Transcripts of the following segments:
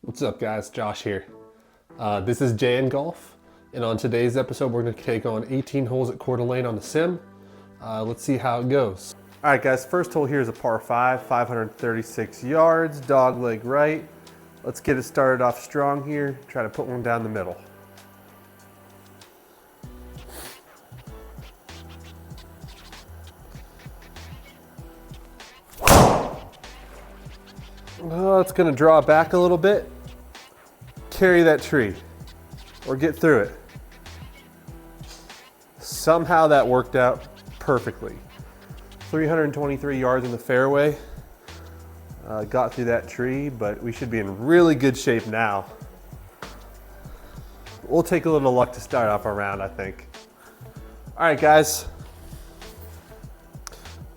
What's up guys, Josh here. This is JN Golf, and on today's episode we're going to take on 18 holes at Coeur d'Alene on the sim. Let's see how it goes. All right guys, first hole here is a par 5, 536 yards, dog leg right. Let's get it started off strong here, try to put one down the middle. It's going to draw back a little bit, carry that tree, or get through it. Somehow that worked out perfectly. 323 yards in the fairway. Got through that tree, but we should be in really good shape now. We'll take a little luck to start off our round, I think. All right, guys.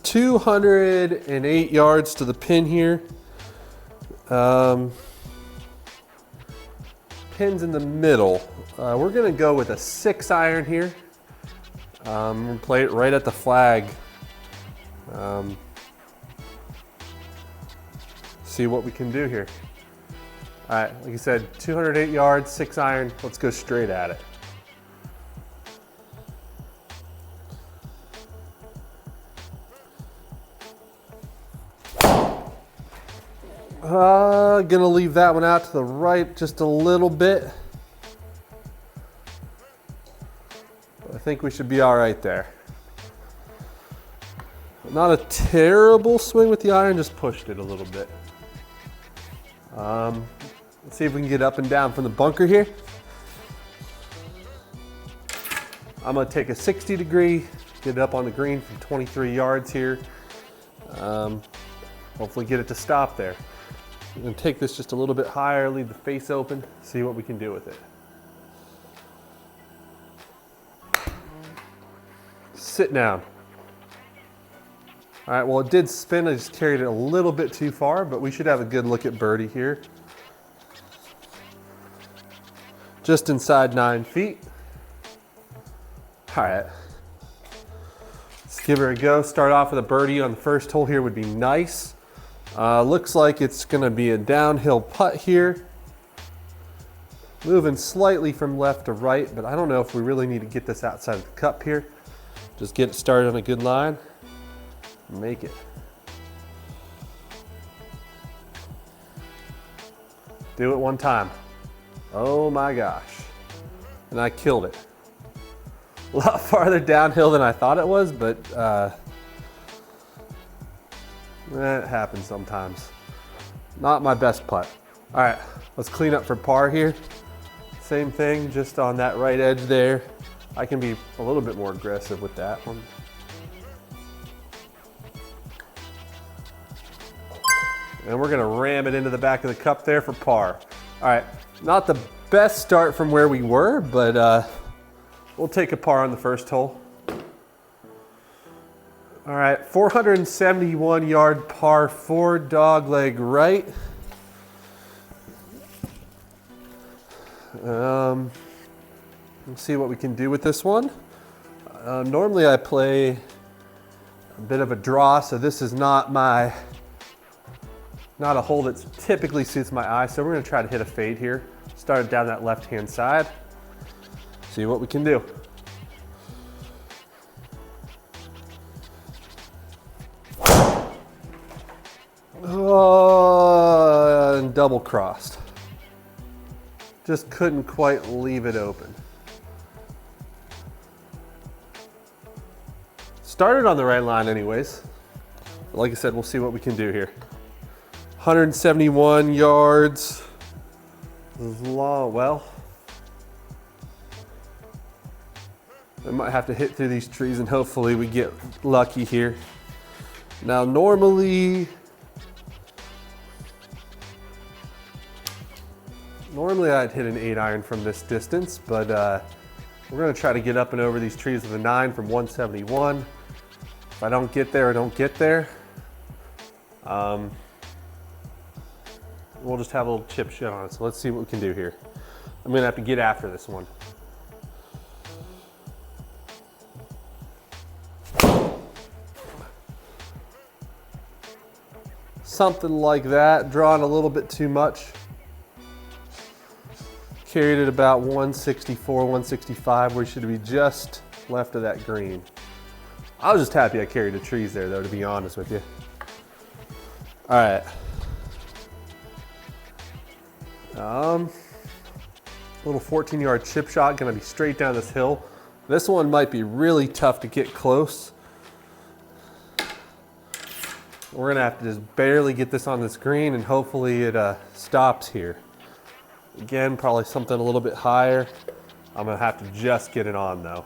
208 yards to the pin here. Pin's in the middle. We're gonna go with a 6-iron here. We're gonna play it right at the flag. See what we can do here. All right, like I said, 208 yards, 6-iron. Let's go straight at it. Gonna leave that one out to the right just a little bit. I think we should be all right there. Not a terrible swing with the iron, just pushed it a little bit. Let's see if we can get up and down from the bunker here. I'm gonna take a 60 degree, get it up on the green from 23 yards here. Hopefully get it to stop there. I'm gonna take this just a little bit higher, leave the face open, see what we can do with it. Sit down. All right, well it did spin, I just carried it a little bit too far, but we should have a good look at birdie here. Just inside 9 feet. All right, let's give her a go. Start off with a birdie on the first hole here would be nice. Looks like it's gonna be a downhill putt here. Moving slightly from left to right, but I don't know if we really need to get this outside of the cup here. Just get it started on a good line, make it. Do it one time. Oh my gosh. And I killed it. A lot farther downhill than I thought it was, but that happens sometimes. Not my best putt. All right, let's clean up for par here. Same thing, just on that right edge there. I can be a little bit more aggressive with that one. And we're gonna ram it into the back of the cup there for par. All right, not the best start from where we were, but we'll take a par on the first hole. All right, 471 yard par 4, dog leg right. Let's see what we can do with this one. Normally I play a bit of a draw, so this is not a hole that typically suits my eye, so we're gonna try to hit a fade here. Start it down that left-hand side. See what we can do. Oh, and double crossed. Just couldn't quite leave it open. Started on the right line anyways. But like I said, we'll see what we can do here. 171 yards. Well, I might have to hit through these trees and hopefully we get lucky here. Now normally I'd hit an 8-iron from this distance, but we're gonna try to get up and over these trees with a 9 from 171. If I don't get there, I don't get there. We'll just have a little chip shot on it, so let's see what we can do here. I'm gonna have to get after this one. Something like that, drawing a little bit too much. carried it about 164, 165. We should be just left of that green. I was just happy I carried the trees there though, to be honest with you. All right. Little 14-yard chip shot, gonna be straight down this hill. This one might be really tough to get close. We're gonna have to just barely get this on this green and hopefully it stops here. Again, probably something a little bit higher. I'm gonna have to just get it on though.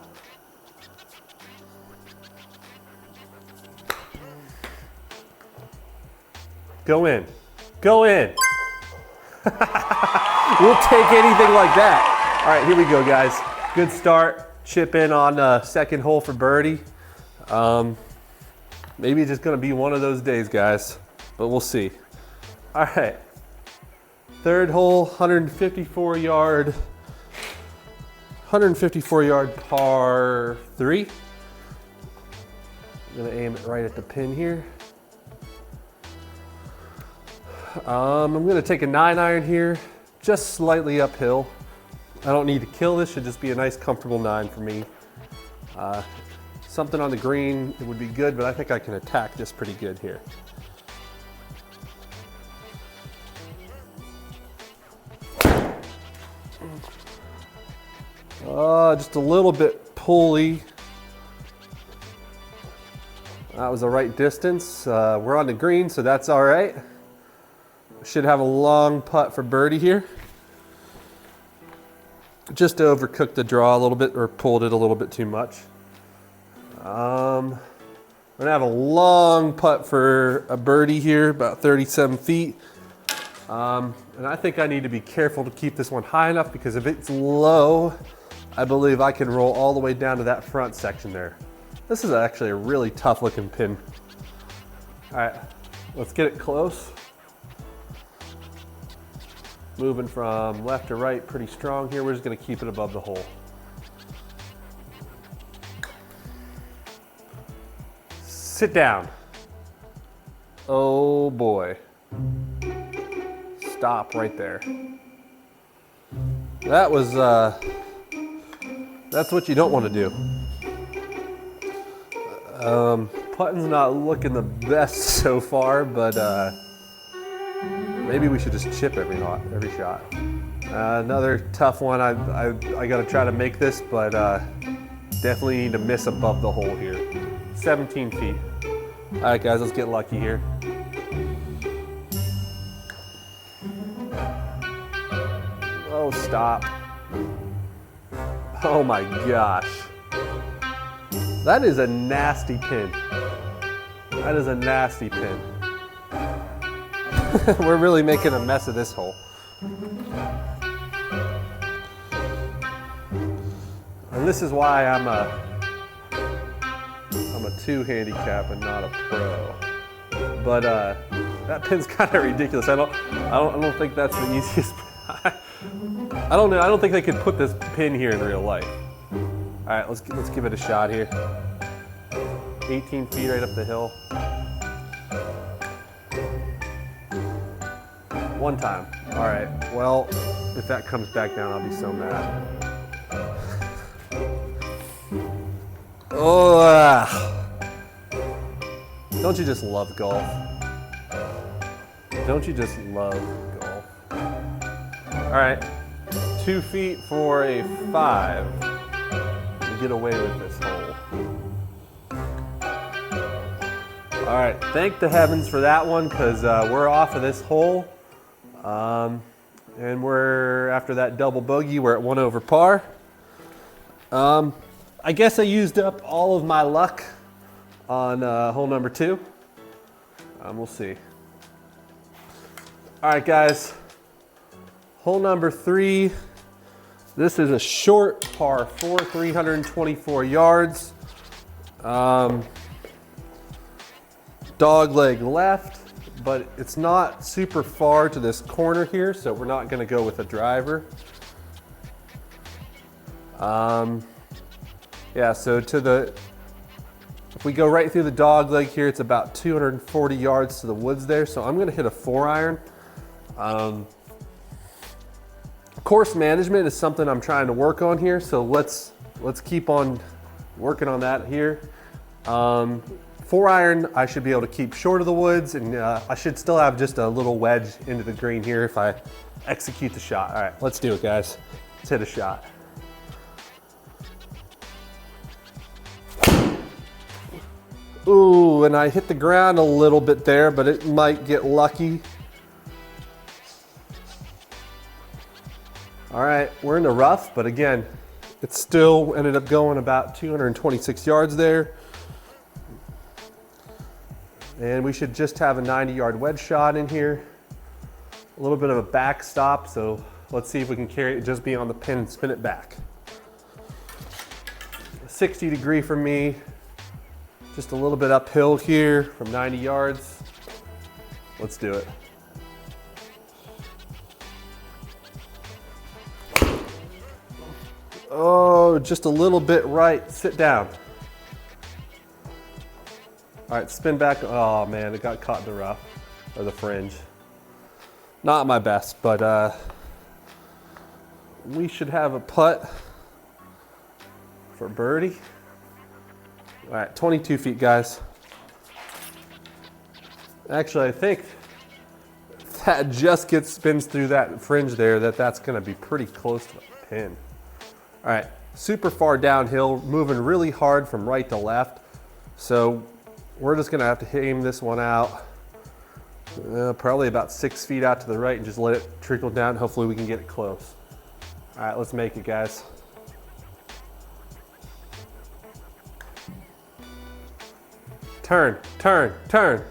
Go in, go in. We'll take anything like that. All right, here we go, guys. Good start. Chip in on second hole for birdie. Maybe it's just gonna be one of those days, guys, but we'll see. All right, third hole, 154 yard par 3. I'm gonna aim it right at the pin here. I'm gonna take a 9-iron here, just slightly uphill. I don't need to kill this, should just be a nice comfortable 9 for me. Something on the green, it would be good, but I think I can attack this pretty good here. Just a little bit pulley. That was the right distance. We're on the green, so that's all right. Should have a long putt for birdie here. Just overcooked the draw a little bit, or pulled it a little bit too much. I'm gonna have a long putt for a birdie here, about 37 feet. And I think I need to be careful to keep this one high enough, because if it's low, I believe I can roll all the way down to that front section there. This is actually a really tough looking pin. All right, let's get it close. Moving from left to right pretty strong here. We're just gonna keep it above the hole. Sit down. Oh boy. Stop right there. That was, that's what you don't want to do. Putting's not looking the best so far, but maybe we should just chip every shot. Another tough one. I got to try to make this, but definitely need to miss above the hole here. 17 feet. All right, guys, let's get lucky here. Oh, stop. Oh my gosh. That is a nasty pin. That is a nasty pin. We're really making a mess of this hole. And this is why I'm a 2 handicap and not a pro. But that pin's kind of ridiculous. I don't think that's the easiest. I don't know. I don't think they could put this pin here in real life. All right, let's give it a shot here. 18 feet right up the hill. One time. All right. Well, if that comes back down, I'll be so mad. Oh, don't you just love golf? Don't you just love golf? All right, 2 feet for a 5. We get away with this hole. All right, thank the heavens for that one, because we're off of this hole. And we're, after that double bogey, we're at 1 over par. I guess I used up all of my luck on hole number 2. We'll see. All right, guys. Hole number 3. This is a short par 4, 324 yards. Dog leg left, but it's not super far to this corner here, so we're not going to go with a driver. Yeah, so if we go right through the dog leg here, it's about 240 yards to the woods there, so I'm going to hit a 4-iron. Course management is something I'm trying to work on here, so let's keep on working on that here. 4-iron, I should be able to keep short of the woods, and I should still have just a little wedge into the green here if I execute the shot. All right, let's do it, guys. Let's hit a shot. Ooh, and I hit the ground a little bit there, but it might get lucky. All right, we're in the rough, but again, it still ended up going about 226 yards there. And we should just have a 90-yard wedge shot in here. A little bit of a backstop, so let's see if we can carry it just beyond the pin and spin it back. 60 degree for me. Just a little bit uphill here from 90 yards. Let's do it. Oh, just a little bit right. Sit down. All right, spin back. Oh man, it got caught in the rough, or the fringe. Not my best, but we should have a putt for birdie. All right, 22 feet, guys. Actually, I think if that just spins through that fringe there, that's gonna be pretty close to the pin. All right, super far downhill, moving really hard from right to left. So we're just gonna have to aim this one out, probably about 6 feet out to the right and just let it trickle down. Hopefully we can get it close. All right, let's make it, guys. Turn, turn, turn.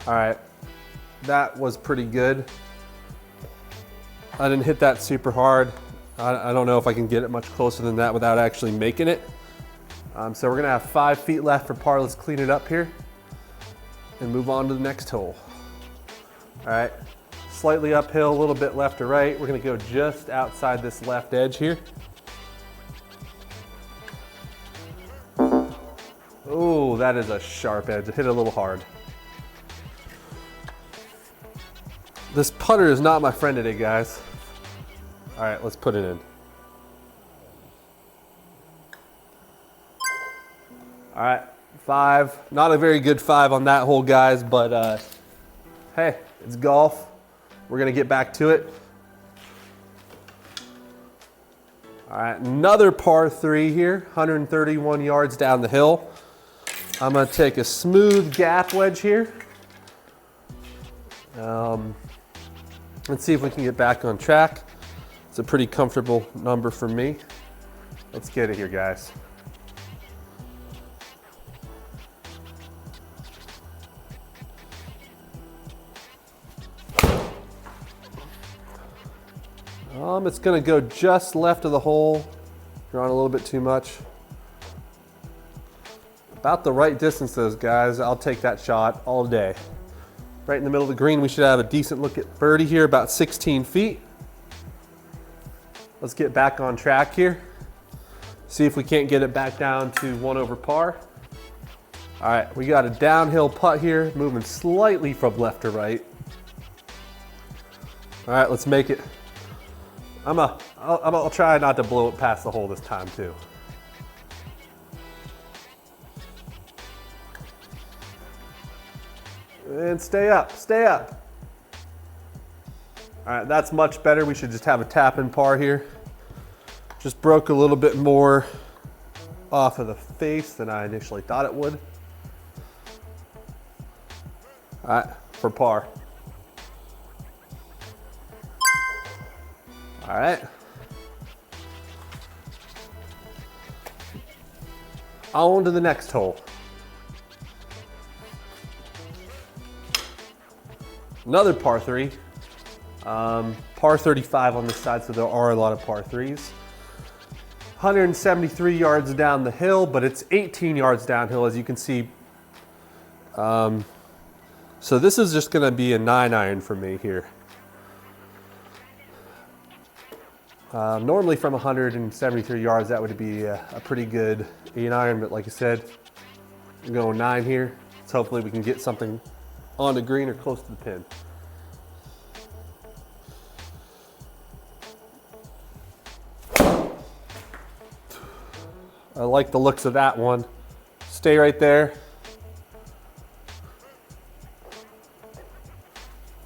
All right, that was pretty good. I didn't hit that super hard. I don't know if I can get it much closer than that without actually making it. So we're gonna have 5 feet left for par. Let's clean it up here and move on to the next hole. All right, slightly uphill, a little bit left to right. We're gonna go just outside this left edge here. Oh, that is a sharp edge. It hit it a little hard. This putter is not my friend today, guys. All right, let's put it in. All right, 5. Not a very good 5 on that hole, guys, but hey, it's golf. We're gonna get back to it. All right, another par 3 here, 131 yards down the hill. I'm gonna take a smooth gap wedge here. Let's see if we can get back on track. It's a pretty comfortable number for me. Let's get it here, guys. It's gonna go just left of the hole. Drawing a little bit too much. About the right distance, those guys. I'll take that shot all day. Right in the middle of the green, we should have a decent look at birdie here, about 16 feet. Let's get back on track here. See if we can't get it back down to 1 over par. All right, we got a downhill putt here, moving slightly from left to right. All right, let's make it. I'll try not to blow it past the hole this time too. And stay up, stay up. All right, that's much better. We should just have a tap in par here. Just broke a little bit more off of the face than I initially thought it would. All right, for par. All right. On to the next hole. Another par 3. Par 35 on this side, so there are a lot of par 3s. 173 yards down the hill, but it's 18 yards downhill, as you can see. So this is just gonna be a 9-iron for me here. Normally from 173 yards, that would be a pretty good 8-iron, but like I said, I'm going 9 here. So hopefully we can get something on the green or close to the pin. I like the looks of that one. Stay right there.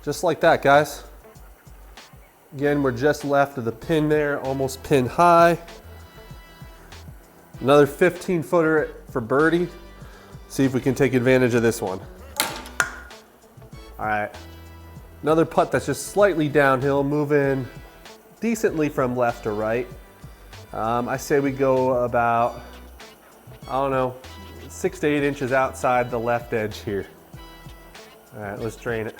Just like that, guys. Again, we're just left of the pin there, almost pin high. Another 15-footer for birdie. See if we can take advantage of this one. All right, another putt that's just slightly downhill, moving decently from left to right. I say we go about, I don't know, 6 to 8 inches outside the left edge here. All right, let's drain it.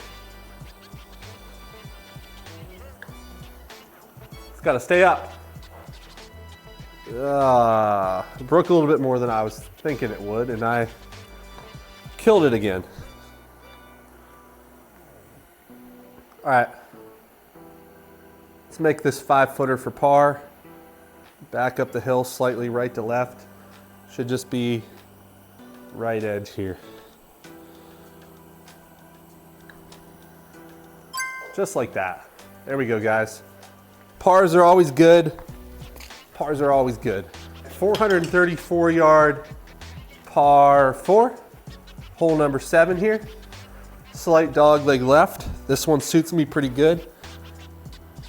It's gotta stay up. It broke a little bit more than I was thinking it would, and I killed it again. All right, let's make this 5-footer for par. Back up the hill slightly right to left. Should just be right edge here. Just like that. There we go, guys. Pars are always good. Pars are always good. 434 yard par 4. Hole number 7 here. Slight dog leg left. This one suits me pretty good.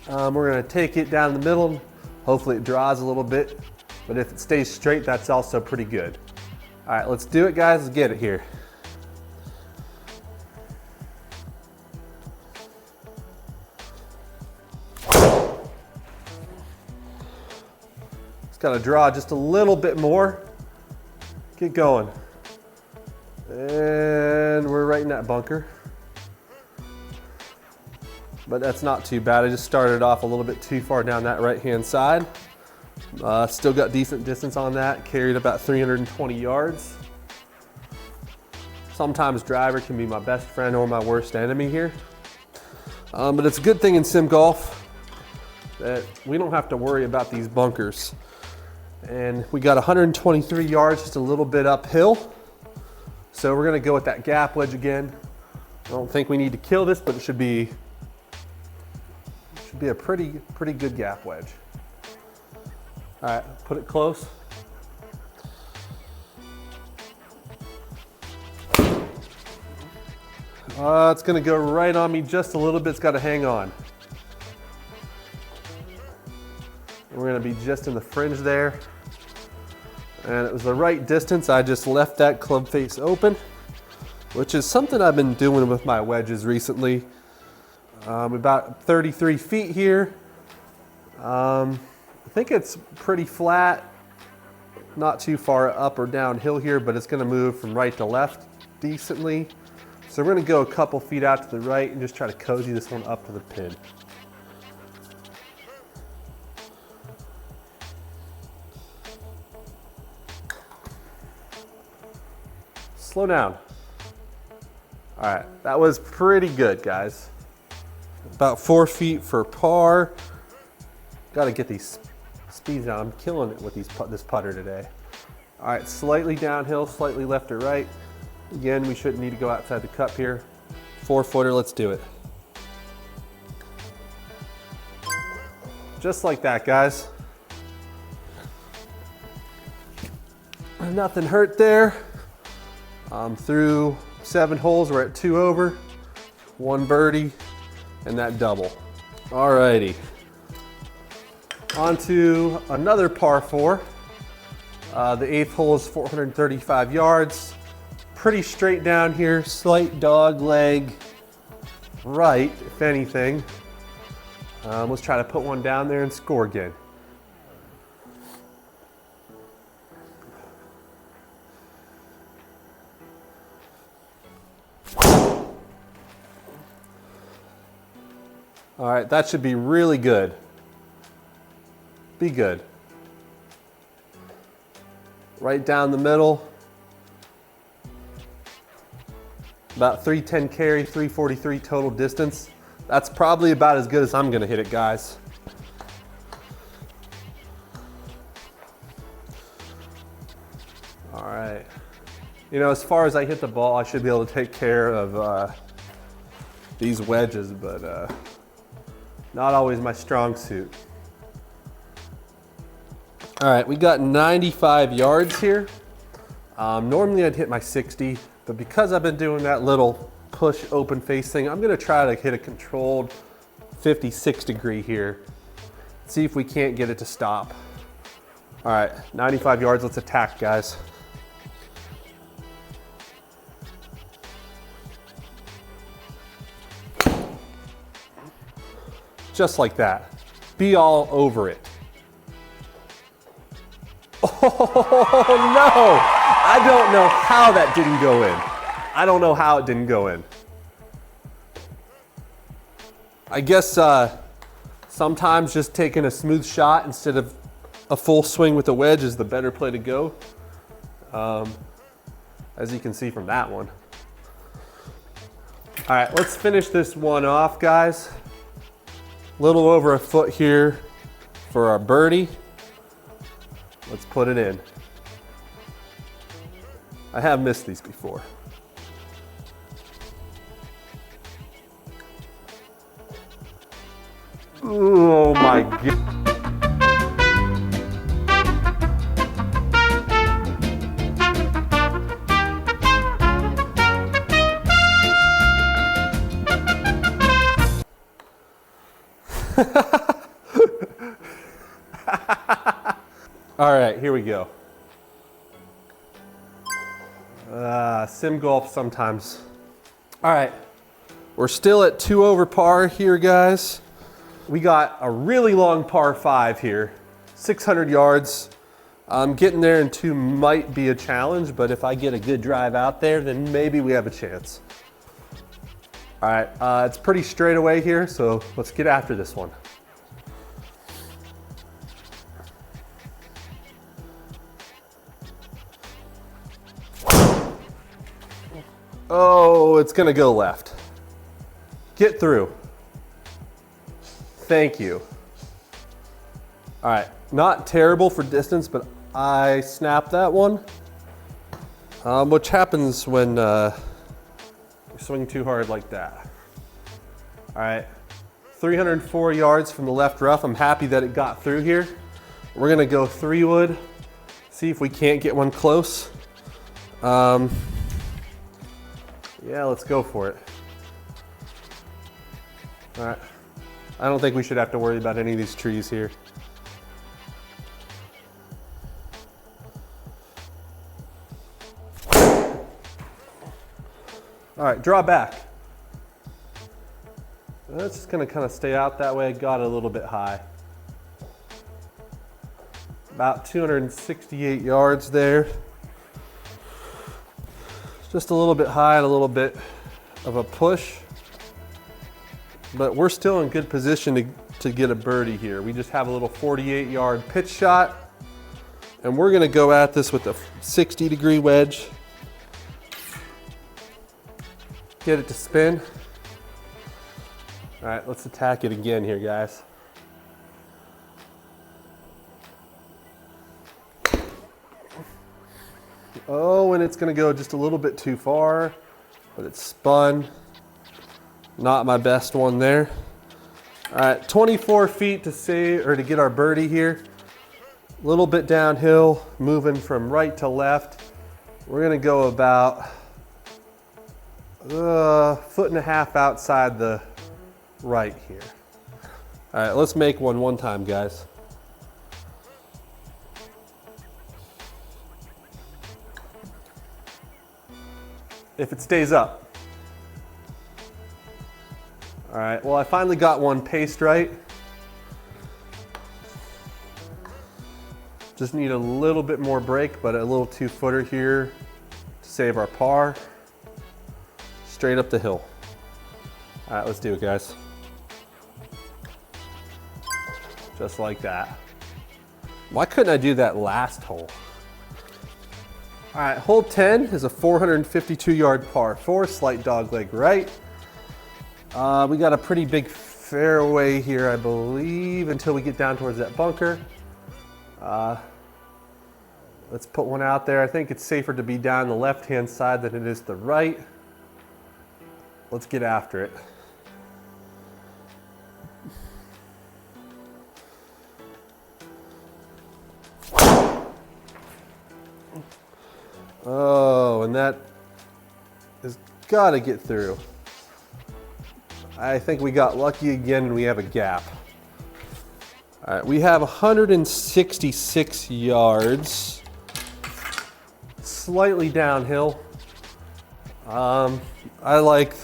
We're gonna take it down the middle. Hopefully it draws a little bit, but if it stays straight, that's also pretty good. All right, let's do it, guys. Let's get it here. It's gotta draw just a little bit more. Get going. And we're right in that bunker. But that's not too bad. I just started off a little bit too far down that right-hand side. Still got decent distance on that, carried about 320 yards. Sometimes driver can be my best friend or my worst enemy here. But it's a good thing in sim golf that we don't have to worry about these bunkers. And we got 123 yards, just a little bit uphill. So we're gonna go with that gap wedge again. I don't think we need to kill this, but it should be a pretty good gap wedge. All right, put it close. It's gonna go right on me just a little bit. It's gotta hang on. We're gonna be just in the fringe there. And it was the right distance. I just left that club face open, which is something I've been doing with my wedges recently. About 33 feet here. I think it's pretty flat, not too far up or downhill here, but it's gonna move from right to left decently. So we're gonna go a couple feet out to the right and just try to cozy this one up to the pin. Slow down. All right, that was pretty good, guys. About 4 feet for par. Got to get these speeds down. I'm killing it with this putter today. All right, slightly downhill, slightly left or right. Again, we shouldn't need to go outside the cup here. 4-footer, let's do it. Just like that, guys. Nothing hurt there. Through 7 holes, we're at 2 over, 1 birdie, and that double. Alrighty. On to another par 4. The 8th hole is 435 yards. Pretty straight down here, slight dog leg right, if anything. Let's try to put one down there and score again. All right, that should be really good. Be good. Right down the middle. About 310 carry, 343 total distance. That's probably about as good as I'm gonna hit it, guys. All right. You know, as far as I hit the ball, I should be able to take care of these wedges, but not always my strong suit. All right, we got 95 yards here. Normally I'd hit my 60, but because I've been doing that little push open face thing, I'm gonna try to hit a controlled 56 degree here. See if we can't get it to stop. All right, 95 yards, let's attack, guys. Just like that. Be all over it. Oh no! I don't know how that didn't go in. I don't know how it didn't go in. I guess sometimes just taking a smooth shot instead of a full swing with the wedge is the better play to go. As you can see from that one. All right, let's finish this one off, guys. A little over a foot here for our birdie. Let's put it in. I have missed these before. Oh my God. All right, here we go. Sim golf sometimes. All right, we're still at 2 over par here, guys. We got a really long par 5 here, 600 yards. Getting there in 2 might be a challenge, but if I get a good drive out there, then maybe we have a chance. All right, it's pretty straight away here, so let's get after this one. Oh, it's gonna go left. Get through. Thank you. All right, not terrible for distance, but I snapped that one. Which happens when you swing too hard like that. All right, 304 yards from the left rough. I'm happy that it got through here. We're gonna go 3-wood, see if we can't get one close. Yeah, let's go for it. All right. I don't think we should have to worry about any of these trees here. All right, draw back. That's just gonna kind of stay out that way. Got it a little bit high. About 268 yards there. Just a little bit high and a little bit of a push, but we're still in good position to get a birdie here. We just have a little 48-yard pitch shot, and we're gonna go at this with a 60-degree wedge. Get it to spin. All right, let's attack it again here, guys. Oh, and it's gonna go just a little bit too far, but it's spun. Not my best one there. All right, 24 feet to save or to get our birdie here. A little bit downhill, moving from right to left. We're gonna go about a foot and a half outside the right here. All right, let's make one time, guys. If it stays up. All right, well, I finally got one paced right. Just need a little bit more break, but a little 2-footer here to save our par. Straight up the hill. All right, let's do it, guys. Just like that. Why couldn't I do that last hole? All right, hole 10 is a 452-yard par 4, slight dogleg right. We got a pretty big fairway here, I believe, until we get down towards that bunker. Let's put one out there. I think it's safer to be down the left-hand side than it is the right. Let's get after it. Oh, and that has got to get through. I think we got lucky again and we have a gap. All right, we have 166 yards, slightly downhill. I like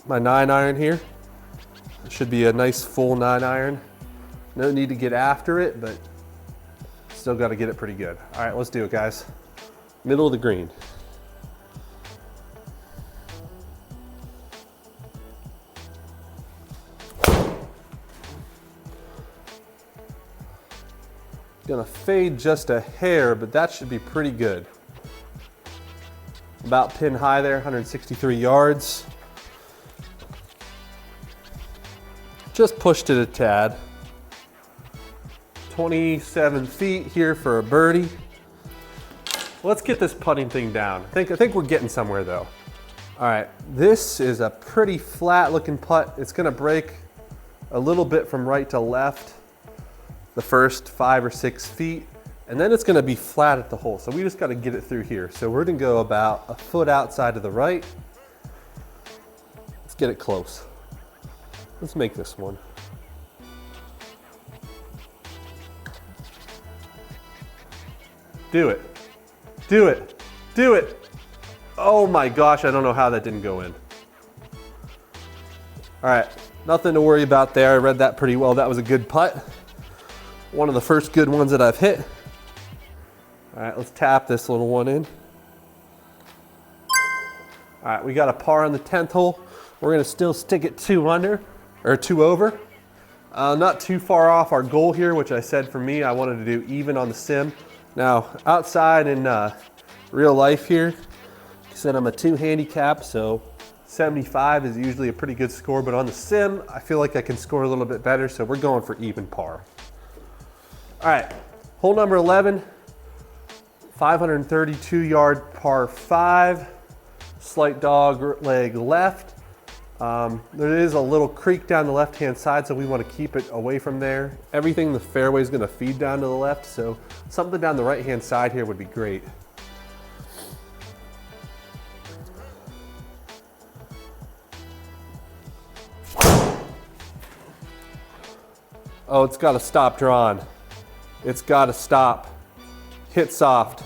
my 9-iron here. It should be a nice full 9-iron. No need to get after it, but still got to get it pretty good. All right, let's do it, guys. Middle of the green. Gonna fade just a hair, but that should be pretty good. About pin high there, 163 yards. Just pushed it a tad. 27 feet here for a birdie. Let's get this putting thing down. I think we're getting somewhere though. All right, this is a pretty flat looking putt. It's gonna break a little bit from right to left, the first 5 or 6 feet, and then it's gonna be flat at the hole. So we just gotta get it through here. So we're gonna go about a foot outside to the right. Let's get it close. Let's make this one. Do it, do it, do it. Oh my gosh, I don't know how that didn't go in. All right, nothing to worry about there. I read that pretty well. That was a good putt. One of the first good ones that I've hit. All right, let's tap this little one in. All right, we got a par on the 10th hole. We're gonna still stick it 2 under, or 2 over. Not too far off our goal here, which I said for me, I wanted to do even on the sim. Now, outside in real life here, I said I'm a 2 handicap, so 75 is usually a pretty good score, but on the sim, I feel like I can score a little bit better, so we're going for even par. All right, hole number 11, 532 yard par 5, slight dog leg left. There is a little creek down the left-hand side, so we want to keep it away from there. Everything in the fairway is going to feed down to the left, so something down the right-hand side here would be great. Oh, it's got to stop drawing. It's got to stop. Hit soft.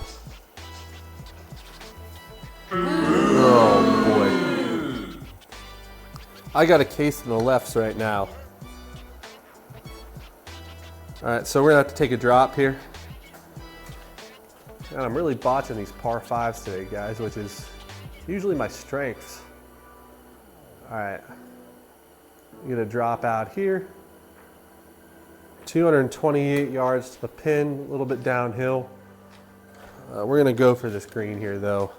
Oh boy. I got a case in the lefts right now. All right, so we're gonna have to take a drop here. And I'm really botching these par 5s today, guys, which is usually my strengths. All right, I'm gonna drop out here. 228 yards to the pin, a little bit downhill. We're gonna go for this green here though.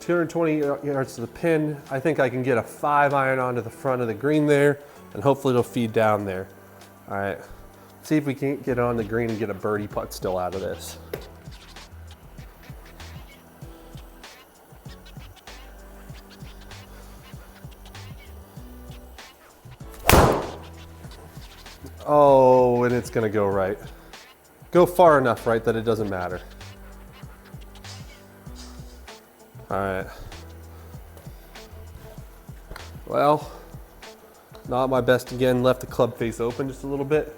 220 yards to the pin. I think I can get a 5-iron onto the front of the green there, and hopefully it'll feed down there. All right, see if we can't get on the green and get a birdie putt still out of this. Oh, and it's gonna go right. Go far enough right that it doesn't matter. All right. Well, not my best again. Left the club face open just a little bit.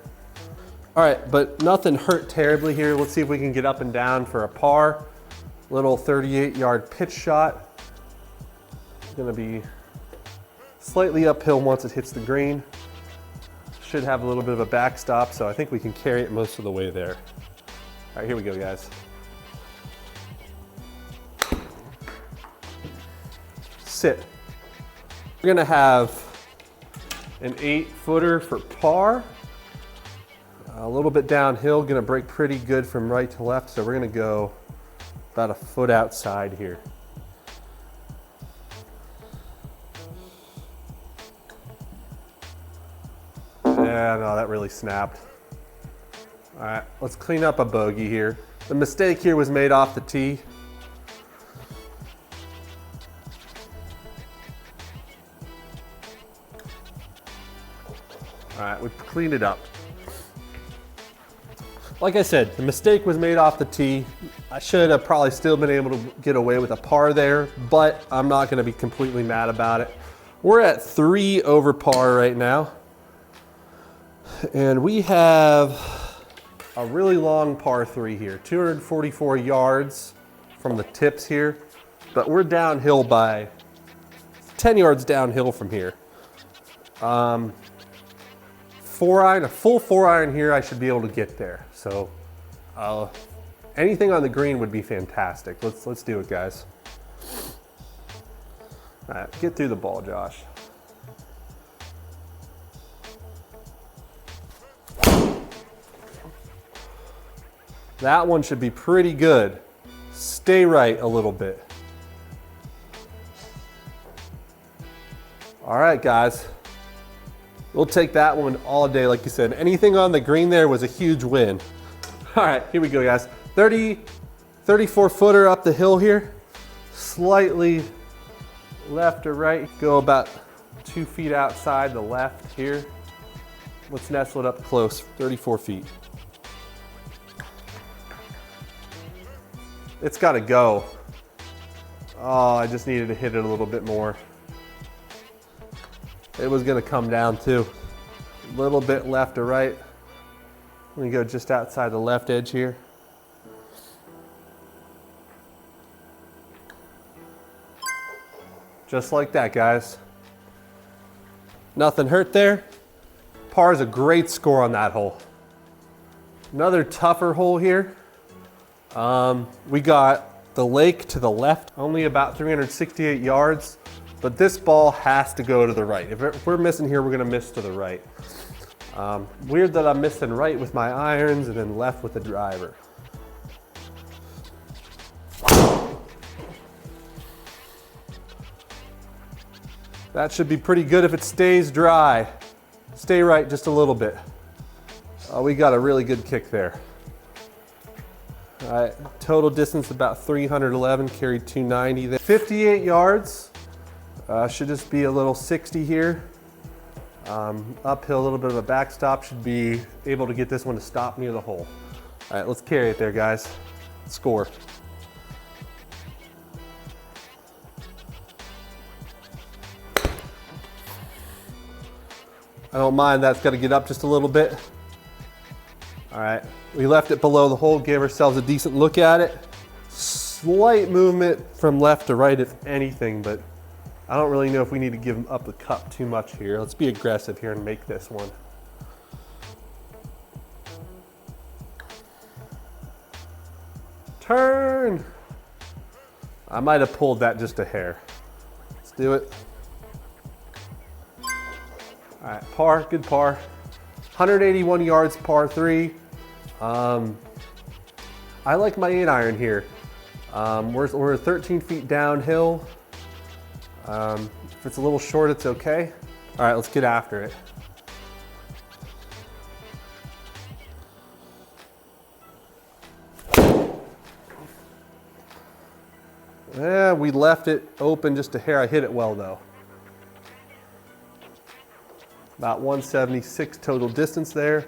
All right, but nothing hurt terribly here. Let's see if we can get up and down for a par. Little 38-yard pitch shot. It's gonna be slightly uphill once it hits the green. Should have a little bit of a backstop, so I think we can carry it most of the way there. All right, here we go, guys. Sit. We're gonna have an 8-footer for par. A little bit downhill, gonna break pretty good from right to left, so we're gonna go about a foot outside here. Yeah, no, that really snapped. All right, let's clean up a bogey here. The mistake here was made off the tee. All right, we've cleaned it up. Like I said, the mistake was made off the tee. I should have probably still been able to get away with a par there, but I'm not gonna be completely mad about it. We're at 3 over par right now. And we have a really long par 3 here, 244 yards from the tips here, but we're downhill by 10 yards downhill from here. 4-iron, a full 4-iron here, I should be able to get there. So anything on the green would be fantastic. Let's do it, guys. All right, get through the ball, Josh. That one should be pretty good. Stay right a little bit. All right, guys. We'll take that one all day, like you said. Anything on the green there was a huge win. All right, here we go, guys. 34 footer up the hill here. Slightly left or right. Go about 2 feet outside the left here. Let's nestle it up close, 34 feet. It's got to go. Oh, I just needed to hit it a little bit more. It was going to come down too. A little bit left or right. Let me go just outside the left edge here. Just like that, guys. Nothing hurt there. Par is a great score on that hole. Another tougher hole here. We got the lake to the left, only about 368 yards, but this ball has to go to the right. If we're missing here, we're gonna miss to the right. Weird that I'm missing right with my irons and then left with the driver. That should be pretty good if it stays dry. Stay right just a little bit. We got a really good kick there. All right, total distance about 311, carried 290 there. 58 yards, should just be a little 60 here. Uphill, a little bit of a backstop, should be able to get this one to stop near the hole. All right, let's carry it there, guys. Score. I don't mind, that's got to get up just a little bit. All right, we left it below the hole, gave ourselves a decent look at it. Slight movement from left to right, if anything, but I don't really know if we need to give up the cup too much here. Let's be aggressive here and make this one. Turn. I might have pulled that just a hair. Let's do it. All right, par, good par. 181 yards, par 3. I like my 8-iron here. We're 13 feet downhill. If it's a little short, it's okay. All right, let's get after it. Yeah, we left it open just a hair. I hit it well though. About 176 total distance there.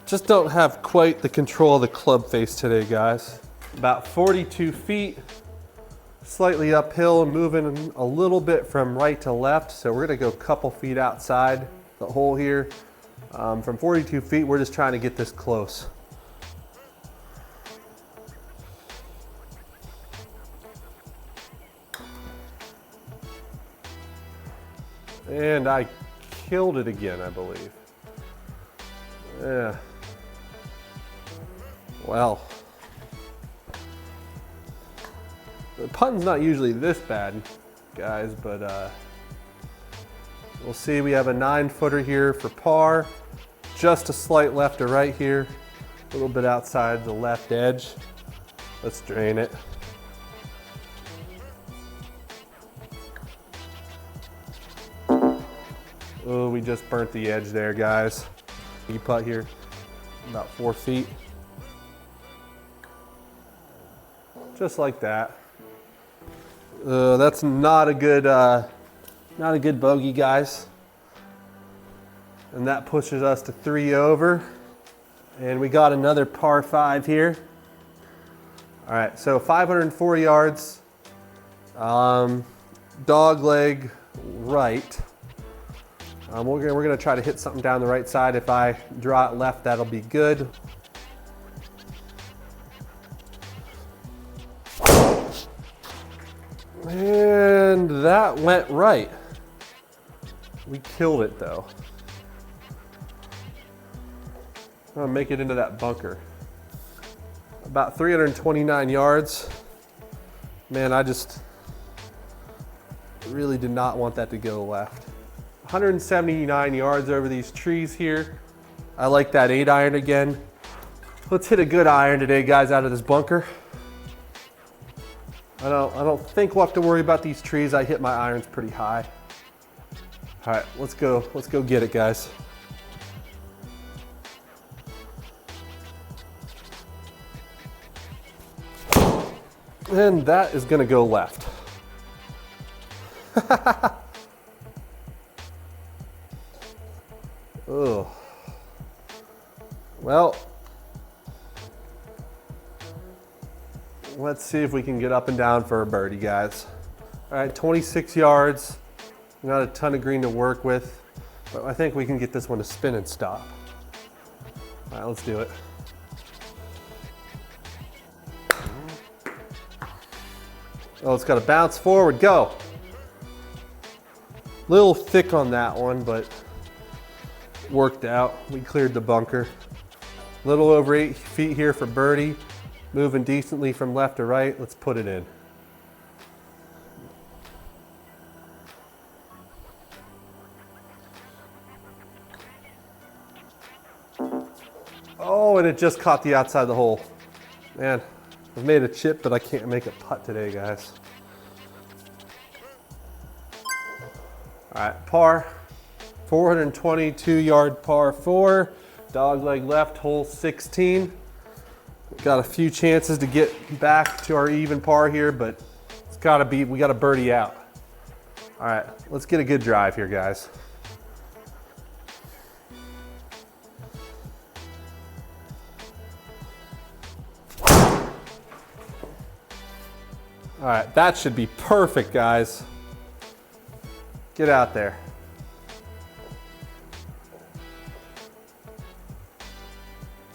Just don't have quite the control of the club face today, guys. About 42 feet, slightly uphill, moving a little bit from right to left. So we're gonna go a couple feet outside the hole here. From 42 feet, we're just trying to get this close. And I killed it again, I believe. Yeah. Well, the putting's not usually this bad, guys, but we'll see. We have a 9-footer here for par, just a slight left or right here, a little bit outside the left edge. Let's drain it. Oh, we just burnt the edge there, guys. You putt here, about 4 feet. Just like that. That's not a good bogey, guys. And that pushes us to 3 over. And we got another par 5 here. All right, so 504 yards, dog leg right. We're gonna try to hit something down the right side. If I draw it left, that'll be good. And that went right. We killed it though. I'm gonna make it into that bunker. About 329 yards. Man, I just really did not want that to go left. 179 yards over these trees here. I like that 8-iron again. Let's hit a good iron today, guys, out of this bunker. I don't think we'll have to worry about these trees. I hit my irons pretty high. All right, let's go get it, guys. And that is gonna go left. Ugh. Well, let's see if we can get up and down for a birdie, guys. All right, 26 yards. Not a ton of green to work with, but I think we can get this one to spin and stop. All right, let's do it. Oh, it's got to bounce forward, go. Little thick on that one, but worked out. We cleared the bunker. Little over 8 feet here for birdie. Moving decently from left to right. Let's put it in. Oh, and it just caught the outside of the hole. Man, I've made a chip, but I can't make a putt today, guys. All right, par, 422-yard par 4, dog leg left, hole 16. Got a few chances to get back to our even par here, but it's gotta be, we got to birdie out. All right, let's get a good drive here, guys. All right, that should be perfect, guys. Get out there.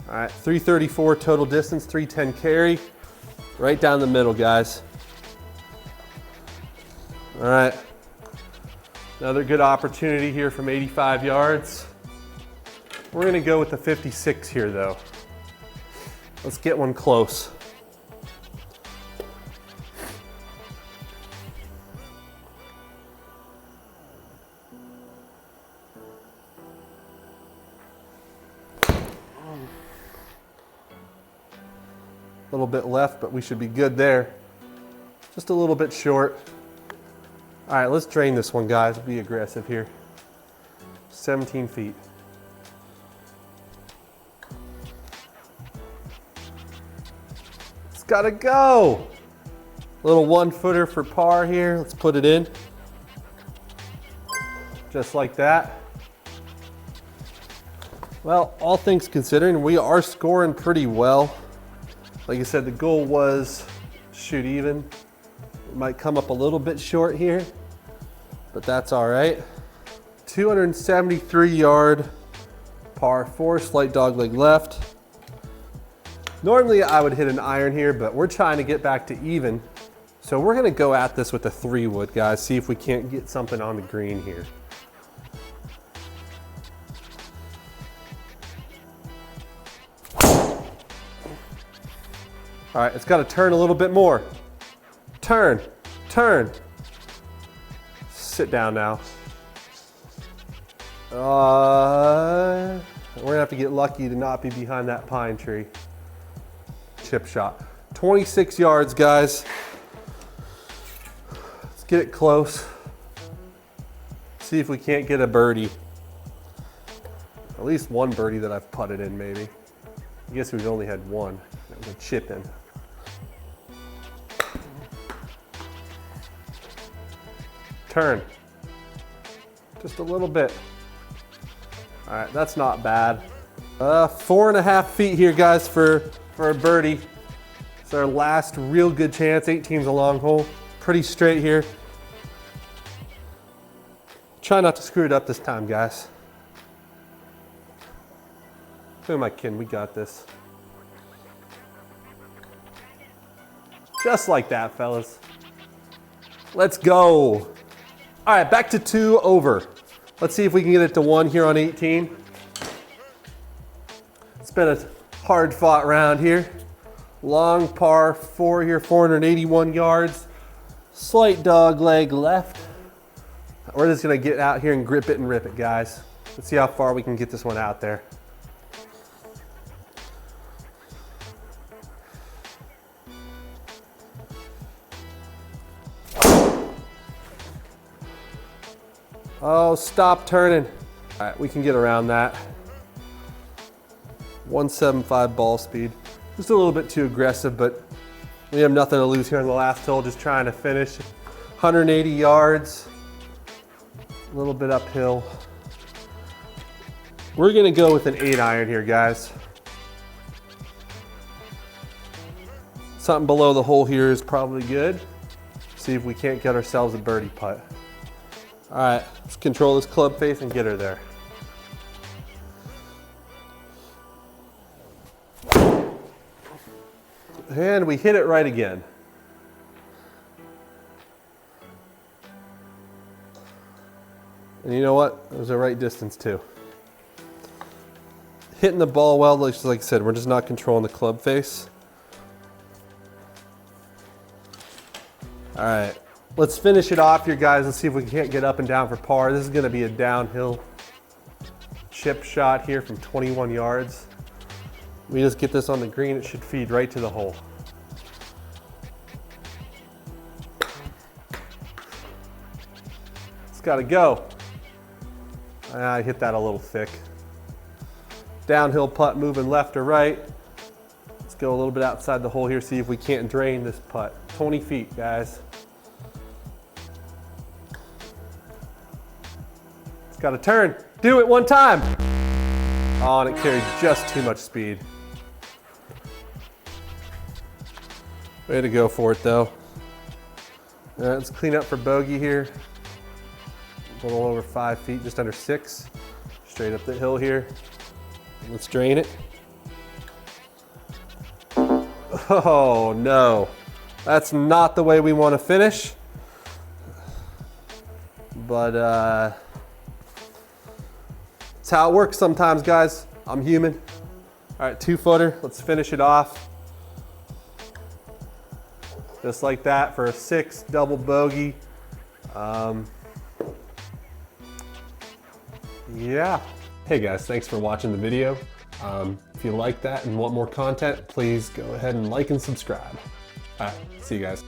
All right, 334 total distance, 310 carry. Right down the middle, guys. All right, another good opportunity here from 85 yards. We're gonna go with the 56 here though. Let's get one close. A little bit left, but we should be good there. Just a little bit short. All right, let's drain this one, guys. Be aggressive here. 17 feet. It's gotta go. Little 1-footer for par here. Let's put it in. Just like that. Well, all things considering, we are scoring pretty well. Like I said, the goal was shoot even. It might come up a little bit short here, but that's all right. 273-yard par 4, slight dogleg left. Normally I would hit an iron here, but we're trying to get back to even. So we're gonna go at this with a 3-wood, guys. See if we can't get something on the green here. All right, it's got to turn a little bit more. Turn, turn. Sit down now. We're gonna have to get lucky to not be behind that pine tree. Chip shot. 26 yards, guys. Let's get it close. See if we can't get a birdie. At least one birdie that I've putted in, maybe. I guess we've only had one. That was a chip in. Turn. Just a little bit. All right, that's not bad. 4.5 feet here, guys, for a birdie. It's our last real good chance. 18's a long hole. Pretty straight here. Try not to screw it up this time, guys. Who am I kidding? We got this. Just like that, fellas. Let's go. All right, back to 2 over. Let's see if we can get it to 1 here on 18. It's been a hard fought round here. Long par 4 here, 481 yards. Slight dog leg left. We're just gonna get out here and grip it and rip it, guys. Let's see how far we can get this one out there. Oh, stop turning. All right, we can get around that. 175 ball speed. Just a little bit too aggressive, but we have nothing to lose here on the last hole, just trying to finish. 180 yards, a little bit uphill. We're gonna go with an 8-iron here, guys. Something below the hole here is probably good. See if we can't get ourselves a birdie putt. All right, let's control this club face and get her there. And we hit it right again. And you know what? It was the right distance too. Hitting the ball well, like I said, we're just not controlling the club face. All right, let's finish it off here, guys. Let's see if we can't get up and down for par. This is gonna be a downhill chip shot here from 21 yards. We just get this on the green, it should feed right to the hole. It's gotta go. I hit that a little thick. Downhill putt moving left or right. Let's go a little bit outside the hole here, see if we can't drain this putt. 20 feet, guys. It's gotta turn. Do it one time. Oh, and it carried just too much speed. Way to go for it, though. All right, let's clean up for bogey here. A little over 5 feet, just under 6. Straight up the hill here. Let's drain it. Oh, no. That's not the way we want to finish. But it's how it works sometimes, guys. I'm human. All right, 2-footer. Let's finish it off. Just like that for a 6 double bogey. Yeah. Hey guys, thanks for watching the video. If you like that and want more content, please go ahead and like and subscribe. All right, see you guys.